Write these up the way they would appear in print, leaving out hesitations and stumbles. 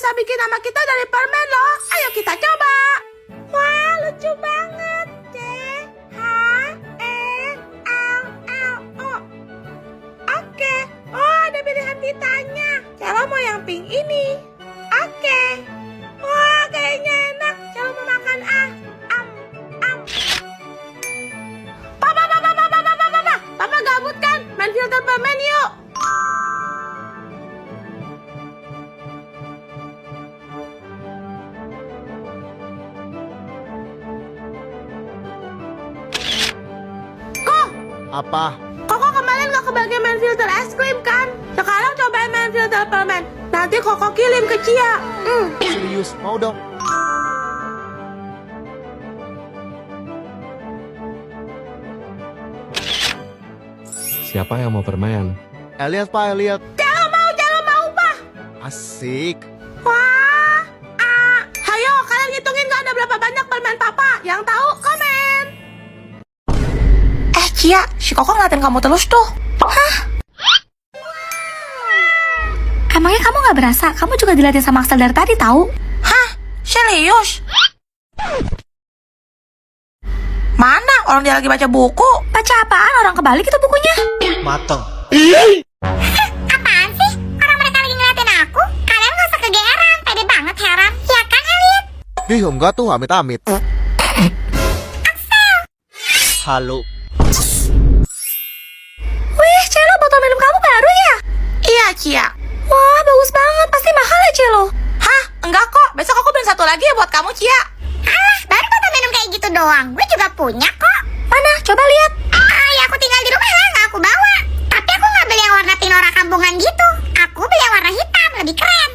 bisa bikin nama kita dari permen loh. Ayo kita coba. Wah, lucu banget. C-H-E-L-L-O. Oke. Oh, ada pilihan titanya. Celo mau yang pink ini. Oke. Wah, kayaknya enak. Celo mau makan ah. Papa gabut kan? Main filter permen yuk. Apa? Koko kemarin gak kebagian main filter es krim kan? Sekarang cobain main filter permen. Nanti Koko kirim ke Cia. Serius, mau dong. Siapa yang mau permen? Elliot, Pak, Elliot. Jangan mau Pak. Asik. Wah, hayo kalian hitungin gak ada berapa banyak permen Papa. Yang tahu komen. Cia, si Koko ngeliatin kamu terus tuh. Hah? Emangnya kamu gak berasa? Kamu juga diliatin sama Axel dari tadi tahu? Hah? Serius? Mana? Orang dia lagi baca buku. Baca apaan? Orang kebalik itu bukunya. Mateng. Apaan sih? Orang mereka lagi ngeliatin aku. Kalian gak usah kegeeran. Pede banget heran. Ya kan, Elliot? Ih, enggak tuh, amit-amit. Halo. Wih, Celo, botol minum kamu baru ya? Iya, Cia. Wah, bagus banget. Pasti mahal ya, Celo? Hah? Enggak kok. Besok aku beli satu lagi ya buat kamu, Cia. Alah, baru botol minum kayak gitu doang. Gue juga punya kok. Mana? Coba lihat. Ya aku tinggal di rumah lah, nggak aku bawa. Tapi aku nggak beli yang warna pinora kampungan gitu. Aku beli yang warna hitam, lebih keren.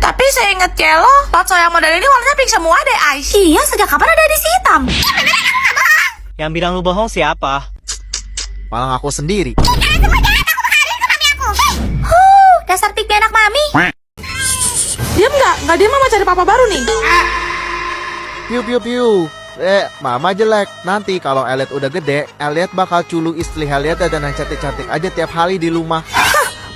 Tapi saya inget Celo, Lotso yang model ini warnanya pink semua deh, Ais. Iya, sejak kapan ada edisi hitam? Ya beneran, aku nggak bohong. Yang bilang lu bohong siapa? Malah aku sendiri. Kalian semua jahat, aku bakarin ke mami aku. Dasar pipi anak mami. Diam nggak? Nggak diam mama cari papa baru nih. Piu, piu, piu. Mama jelek. Nanti kalau Elliot udah gede, Elliot bakal culu istri Elliot dan yang cantik-cantik aja tiap hari di rumah.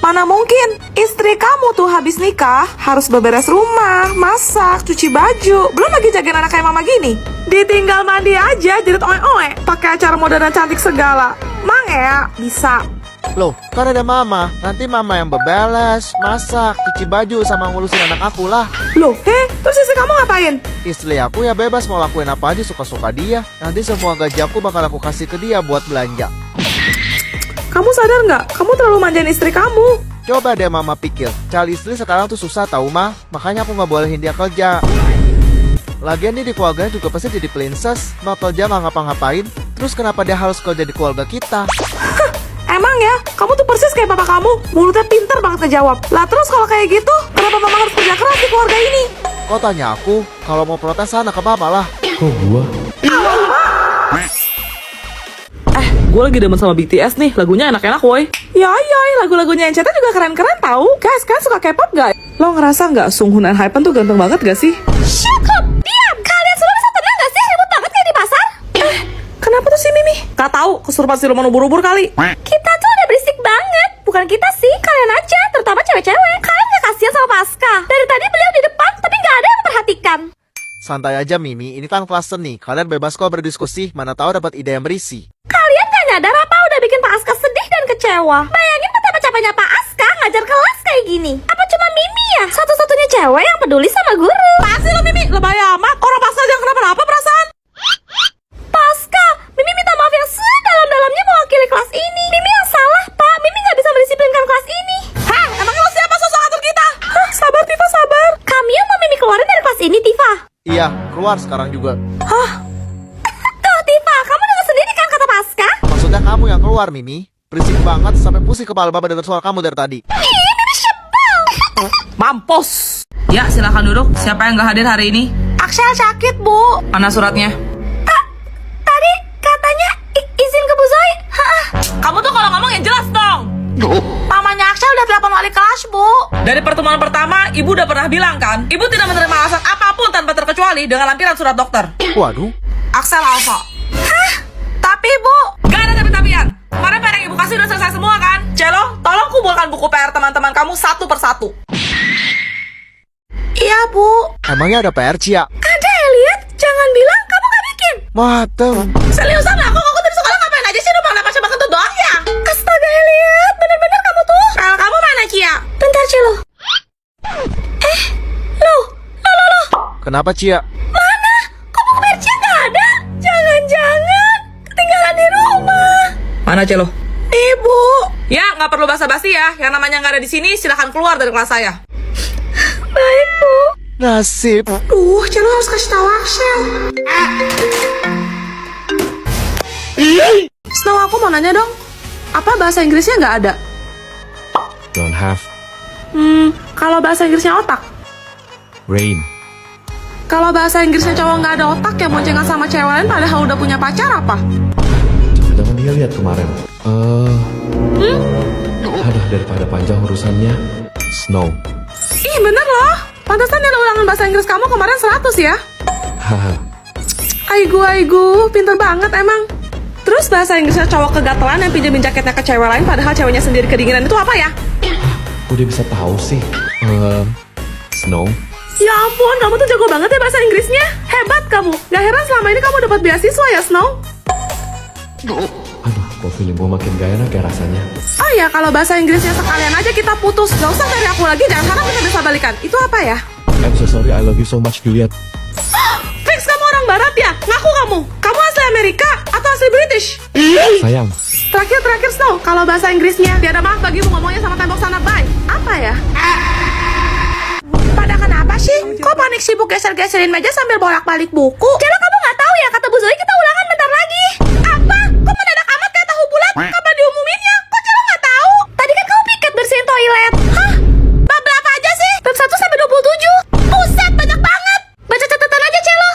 Mana mungkin? Istri kamu tuh habis nikah harus beberes rumah, masak, cuci baju, belum lagi jagain anak kayak mama gini. Ditinggal mandi aja jadi oe-oe, pakai acara modern dan cantik segala. Mang ya, bisa. Loh, kan ada mama. Nanti mama yang beberes, masak, cuci baju, sama ngurusin anak aku lah. Loh, terus istri kamu ngapain? Istri aku ya bebas mau lakuin apa aja suka-suka dia. Nanti semua gaji aku bakal aku kasih ke dia buat belanja. Kamu sadar nggak? Kamu terlalu manjain istri kamu. Coba deh mama pikir, cari istri sekarang tuh susah tau mah. Makanya aku nggak bolehin dia kerja. Lagian nih di keluarganya juga pasti jadi princess, mau kerja nggak ngapa-ngapain. Terus kenapa dia harus kerja di keluarga kita? Emang ya, kamu tuh persis kayak papa kamu. Mulutnya pinter banget ngejawab. Lah terus kalau kayak gitu, kenapa mama harus kerja keras di keluarga ini? Kok tanya aku? Kalau mau protes sana ke papa lah. Kok gua? Gue lagi demen sama BTS nih, lagunya enak-enak woy. Yoi, lagu-lagunya NCT juga keren-keren tau. Guys, kan suka K-pop gak? Lo ngerasa gak Sunghoon dan Hypen tuh ganteng banget gak sih? Shut up, diam. Kalian semua bisa tenang gak sih? Ribut banget kayak di pasar. Kenapa tuh si Mimi? Gak tahu, kesurupan siluman ubur-ubur kali. Kita tuh udah berisik banget. Bukan kita sih, kalian aja. Terutama cewek-cewek. Kalian gak kasihan sama Pasca? Dari tadi beliau di depan, tapi gak ada yang memperhatikan. Santai aja Mimi, ini kan kelas seni. Kalian bebas kok berdiskusi, mana tahu dapat ide yang berisi. Kalian gak nyadar apa udah bikin Pak Aska sedih dan kecewa? Bayangin betapa capeknya Pak Aska ngajar kelas kayak gini. Apa cuma Mimi ya? Satu-satunya cewek yang peduli sama guru. Pasti lo Mimi, lebay amat. Orang pas aja kenapa-napa perasaan. Pasca, Mimi minta maaf yang sedalam-dalamnya mewakili kelas ini. Mimi yang salah, Pak. Mimi gak bisa mendisiplinkan kelas ini. Hah, emangnya lo siapa sosok atur kita? Hah, sabar Tifa, sabar. Kami yang mau Mimi keluarin dari kelas ini, Tifa. Iya, keluar sekarang juga. Tuh, Tifa, kamu dengar sendiri kan kata Pasca? Maksudnya kamu yang keluar Mimi. Berisik banget sampai pusing kepala Baba dengar suara kamu dari tadi. Mimi sebel. Mampus. Ya, silakan duduk. Siapa yang gak hadir hari ini? Axel sakit, Bu. Mana suratnya? Tadi katanya izin ke Bu Zoe. Kamu tuh kalau ngomong yang jelas dong. Mamanya Axel udah telepon wali kelas, Bu. Dari pertemuan pertama, ibu udah pernah bilang kan, ibu tidak menerima alasan apapun tanpa terkecuali dengan lampiran surat dokter. Waduh. Axel Alfa. Tapi, Bu. Gak ada tapi-tapian. Kemarin PR yang ibu kasih udah selesai semua kan? Celo, tolong kumpulkan buku PR teman-teman kamu satu persatu. Iya, Bu. Emangnya ada PR, Cia? Ada, Elliot. Jangan bilang kamu gak bikin. Mateng. Seriusan aku dari sekolah ngapain aja sih? Numpang napas cuma kentut doang ya? Astaga, Elliot. Bener-bener kamu tuh. Kalau kamu mana, Cia? Bentar, Cilo. Loh. Kenapa, Cia? Mana? Kok buku PR Cia gak ada? Jangan-jangan ketinggalan di rumah. Mana Celo? Ibu. Ya, nggak perlu basa-basi ya. Yang namanya nggak ada di sini, silahkan keluar dari kelas saya. Baik, Bu. Nasib. Celo harus kasih tahu Axel. Snow, aku mau nanya dong. Apa bahasa Inggrisnya nggak ada? Don't have. Kalau bahasa Inggrisnya otak. Rain. Kalau bahasa Inggrisnya cowok nggak ada otak yang boncengan sama cewek lain padahal udah punya pacar apa? Jangan dia lihat kemarin. Aduh, daripada panjang urusannya. Snow. Ih, bener loh. Pantesan nilai ulangan bahasa Inggris kamu kemarin 100 ya? Haha. Aigu, pinter banget emang. Terus bahasa Inggrisnya cowok kegatelan yang pinjemin jaketnya ke cewek lain padahal ceweknya sendiri kedinginan itu apa ya? Udah bisa tahu sih. Snow. Ya ampun, kamu tuh jago banget ya bahasa Inggrisnya. Hebat kamu. Gak heran selama ini kamu dapat beasiswa ya, Snow? Aduh, kok feeling gue makin gak enak ya rasanya. Oh ya, kalau bahasa Inggrisnya sekalian aja kita putus. Gak usah cari aku lagi, jangan harap kita bisa balikan. Itu apa ya? I'm so sorry, I love you so much, Juliet. Fix kamu orang barat ya? Ngaku kamu. Kamu asli Amerika atau asli British? Sayang, Terakhir Snow, kalau bahasa Inggrisnya tiada maaf bagimu ngomongnya sama tembok sana, bye. Apa ya? Pada kenapa sih? Kok panik sibuk geser-geserin meja sambil bolak-balik buku? Jadi kamu nggak tahu ya kata Bu Zoe kita ulangan bentar lagi. Apa? Kok mendadak amat kayak tahu bulat? Kapan diumuminnya? Kok Celo nggak tahu? Tadi kan kamu piket bersihin toilet. Hah? Bab berapa aja sih? Bab 1 sampai 27. Buset, banyak banget. Baca catatan aja, Celo.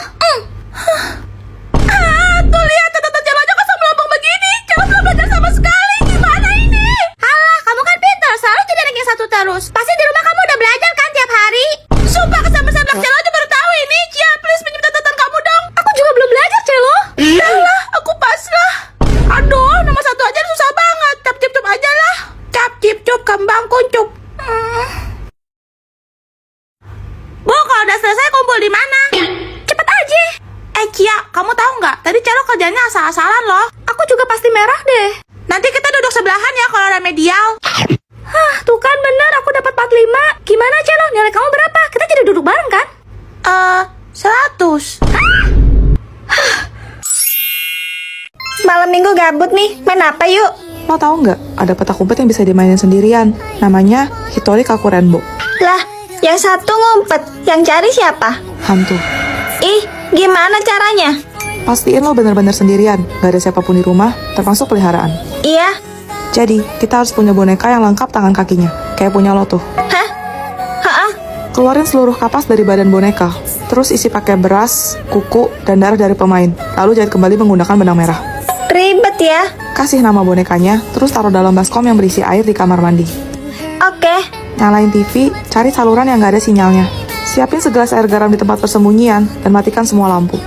Tuh lihat catatan Celo aja kosong melambung begini. Celo belum belajar sama sekali. Gimana ini? Alah, kamu kan pintar, selalu jadi anak yang satu terus. Pasti di rumah kamu udah belajar kan tiap hari? Sumpah kesampean belak Celo aja baru tahu ini. Cia, please pinjam catatan kamu dong. Aku juga belum belajar, Celo. Yalah, aku pasrah. Aduh, nomor 1 aja susah banget. Cap cip cup aja lah. Cap cip cup kembang kuncup. Bu, kalau udah selesai kumpul di mana? Cepet aja. Cia, kamu tahu nggak? Tadi Celo kerjanya asal-asalan loh. Aku juga pasti merah deh. Nanti kita duduk sebelahan ya kalau ada medial. Hah, tuh kan bener aku dapat 45. Gimana Celo? Nilai kamu berapa? Kita jadi duduk bareng kan? 100. Malam minggu gabut nih, main apa yuk? Mau tahu nggak? Ada petak umpet yang bisa dimainin sendirian. Namanya Hitori Kaku Rainbow. Lah, yang satu ngumpet, yang cari siapa? Hantu. Ih, gimana caranya? Pastiin lo bener-bener sendirian. Gak ada siapapun di rumah, termasuk peliharaan. Iya. Jadi, kita harus punya boneka yang lengkap tangan kakinya. Kayak punya lo tuh. Hah? Hah? Keluarin seluruh kapas dari badan boneka. Terus isi pakai beras, kuku, dan darah dari pemain. Lalu jahit kembali menggunakan benang merah. Ribet ya. Kasih nama bonekanya, terus taruh dalam baskom yang berisi air di kamar mandi. Oke. Nyalain TV, cari saluran yang gak ada sinyalnya. Siapin segelas air garam di tempat persembunyian, dan matikan semua lampu.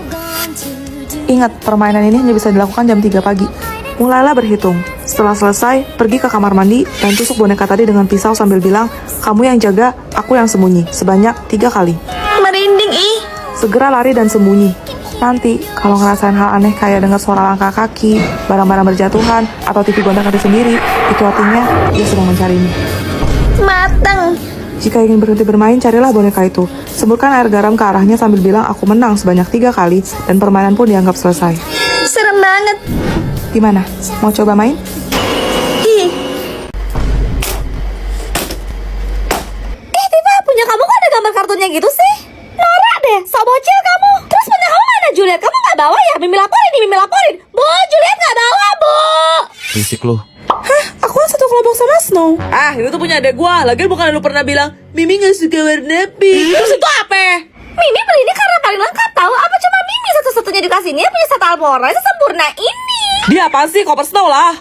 Ingat, permainan ini hanya bisa dilakukan jam 3 pagi. Mulailah berhitung. Setelah selesai, pergi ke kamar mandi dan tusuk boneka tadi dengan pisau sambil bilang, kamu yang jaga, aku yang sembunyi, sebanyak 3 kali. Merinding ih. Segera lari dan sembunyi. Nanti, kalau ngerasain hal aneh kayak dengar suara langkah kaki, barang-barang berjatuhan, atau TV gonta-ganti sendiri, itu artinya dia sedang mencarimu. Mateng. Jika ingin berhenti bermain, carilah boneka itu. Semburkan air garam ke arahnya sambil bilang, aku menang sebanyak 3 kali, dan permainan pun dianggap selesai. Serem banget. Gimana? Mau coba main? Ih. Tifa, punya kamu kok ada gambar kartunnya gitu sih? Norak deh, sok bocil kamu. Terus punya kamu mana Juliet? Kamu gak bawa ya? Mimi laporin. Bu, Juliet gak bawa, Bu. berisik lu. Aku kan satu kelompok sama Snow. Itu tuh punya adek gua. Lagian bukan lu pernah bilang Mimi gak suka warna pink. Terus itu apa? Mimi beli ini karena paling lengkap tahu. Apa cuma Mimi satu-satunya di kelas ini yang punya set Almora sesempurna ini? Dia apaan sih? Koper Snow lah.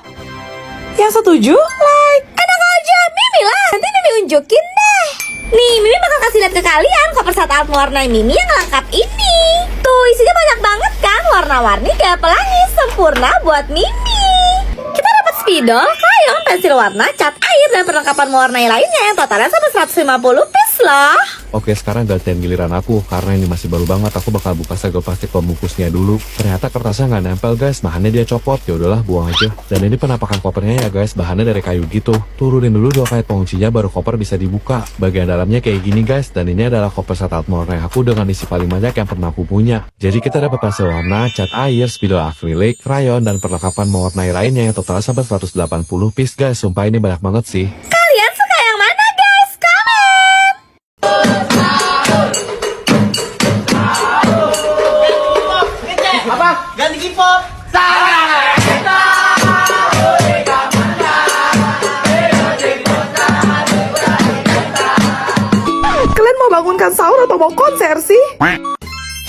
Yang setuju? Like. Enak aja, Mimi lah. Nanti Mimi unjukin deh. Nih, Mimi bakal kasih lihat ke kalian koper set warna Mimi yang lengkap ini. Tuh, isinya banyak banget kan? Warna-warni kayak pelangi, sempurna buat Mimi. Kita dapat spidol kan? krayon, pensil warna, cat air, dan perlengkapan mewarnai lainnya yang totalnya sampai 150 piece loh. Oke, sekarang gantian giliran aku. Karena ini masih baru banget, aku bakal buka segel plastik pembungkusnya dulu. Ternyata kertasnya nggak nempel guys, bahannya dia copot. Ya udahlah, buang aja. Dan ini penampakan kopernya ya guys, bahannya dari kayu gitu. Turunin dulu 2 kait penguncinya, baru koper bisa dibuka. Bagian dalamnya kayak gini guys, dan ini adalah koper setat mewarnai aku dengan isi paling banyak yang pernah aku punya. Jadi kita dapat pensil warna, cat air, spidol akrilik, krayon, dan perlengkapan mewarnai lainnya yang totalnya sampai 180 piece guys. Sumpah ini banyak banget sih. Kalian suka yang mana guys? Komen! Kalian mau bangunkan sahur atau mau konser sih?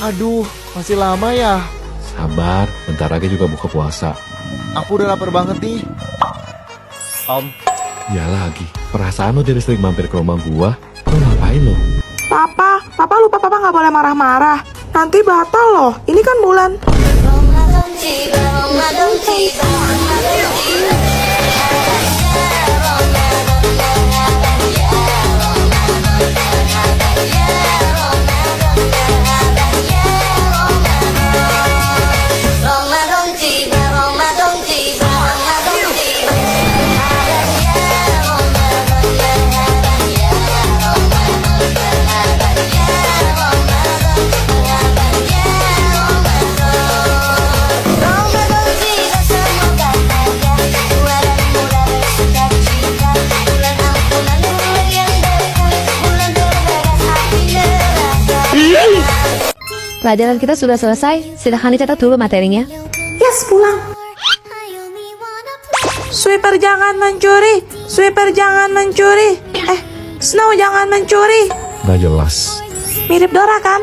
Aduh, masih lama ya. Sabar, bentar lagi juga buka puasa. Aku udah lapar banget nih. Ya lagi, perasaan lo jadi sering mampir ke rumah gua. Lo ngapain lo? Papa lupa papa nggak boleh marah-marah. Nanti batal loh. Ini kan bulan. Pelajaran kita sudah selesai, silahkan dicatat dulu materinya. Yes, pulang. Sweeper jangan mencuri. Sweeper jangan mencuri. Snow jangan mencuri. Nggak jelas. Mirip Dora kan?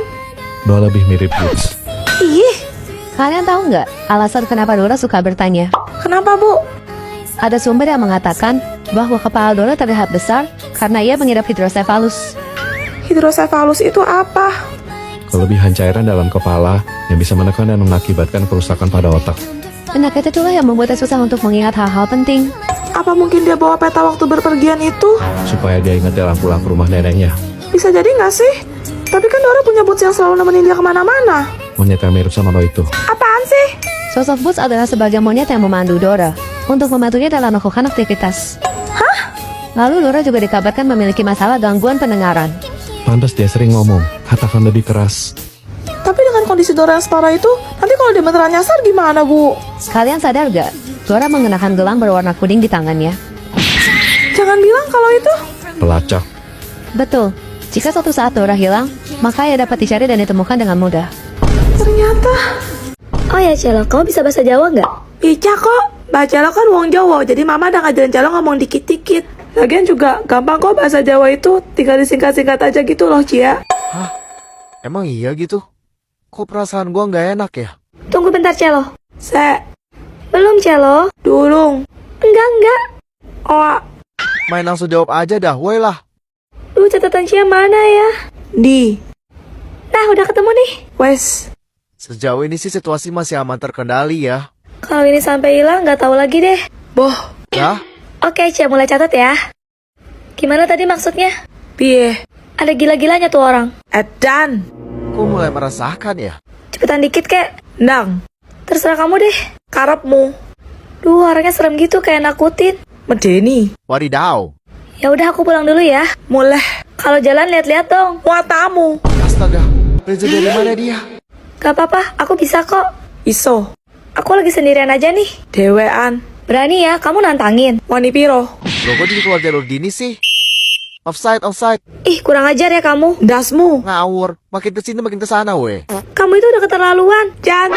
Dora lebih mirip Boots. Ih, Kalian tahu nggak alasan kenapa Dora suka bertanya? kenapa Bu? Ada sumber yang mengatakan bahwa kepala Dora terlihat besar karena ia mengidap hidrosefalus. Hidrosefalus itu apa? Kelebihan cairan dalam kepala yang bisa menekan dan mengakibatkan kerusakan pada otak. Penyakit itulah yang membuatnya susah untuk mengingat hal-hal penting. Apa mungkin dia bawa peta waktu berpergian itu? Supaya dia ingat dalam pulang ke rumah neneknya. Bisa jadi nggak sih? Tapi kan Dora punya Boots yang selalu nemenin dia kemana-mana. Monyet yang mirip sama lo itu. Apaan sih? Sosok Boots adalah sebagai monyet yang memandu Dora untuk membantunya dalam melakukan aktivitas. Lalu Dora juga dikabarkan memiliki masalah gangguan pendengaran. Pantas dia sering ngomong, katakan lebih keras. Tapi dengan kondisi Dora yang separah itu, nanti kalau dia beneran nyasar gimana, Bu? Kalian sadar gak? Dora mengenakan gelang berwarna kuning di tangannya. Jangan bilang kalau itu. Pelacak. Betul, jika suatu saat Dora hilang, maka ia dapat dicari dan ditemukan dengan mudah. Ternyata. Oh ya Celo, kamu bisa bahasa Jawa nggak? Bisa kok. Baca lo kan wong Jawa, jadi mama udah ngajarin Celo ngomong dikit-dikit. Lagian juga gampang kok bahasa Jawa itu, tinggal disingkat-singkat aja gitu loh, Cia. Emang iya gitu? Kok perasaan gua nggak enak ya? Tunggu bentar Celo. Se, Belum Celo. durung. Enggak. Oh, Main langsung jawab aja dah, woi lah. Duh, catatan Cia mana ya? di. Nah, udah ketemu nih. Wes. Sejauh ini sih situasi masih aman terkendali ya. Kalau ini sampai hilang, nggak tahu lagi deh. Boh, Ya? Oke, Cia, mulai catat ya. Gimana tadi maksudnya? piye. Ada gila-gilanya tuh orang. Edan. Kok mulai merasakan ya? Cepetan dikit, kek. Nang. Terserah kamu deh. Karepmu. Duh, orangnya serem gitu, kayak nakutin. Medeni. Wadidaw. Ya udah, aku pulang dulu ya. Mulai. Kalau jalan lihat-lihat dong. Muatamu. Astaga, Reza dari mana dia? Gak apa-apa, aku bisa kok. Iso. Aku lagi sendirian aja nih. Dewean. Berani ya, kamu nantangin. Wani piro. Loh kok jadi keluar jalur gini sih? Offside. Ih, kurang ajar ya kamu. Dasmu. Ngawur. Makin kesini makin kesana weh. Kamu itu udah keterlaluan. Jan.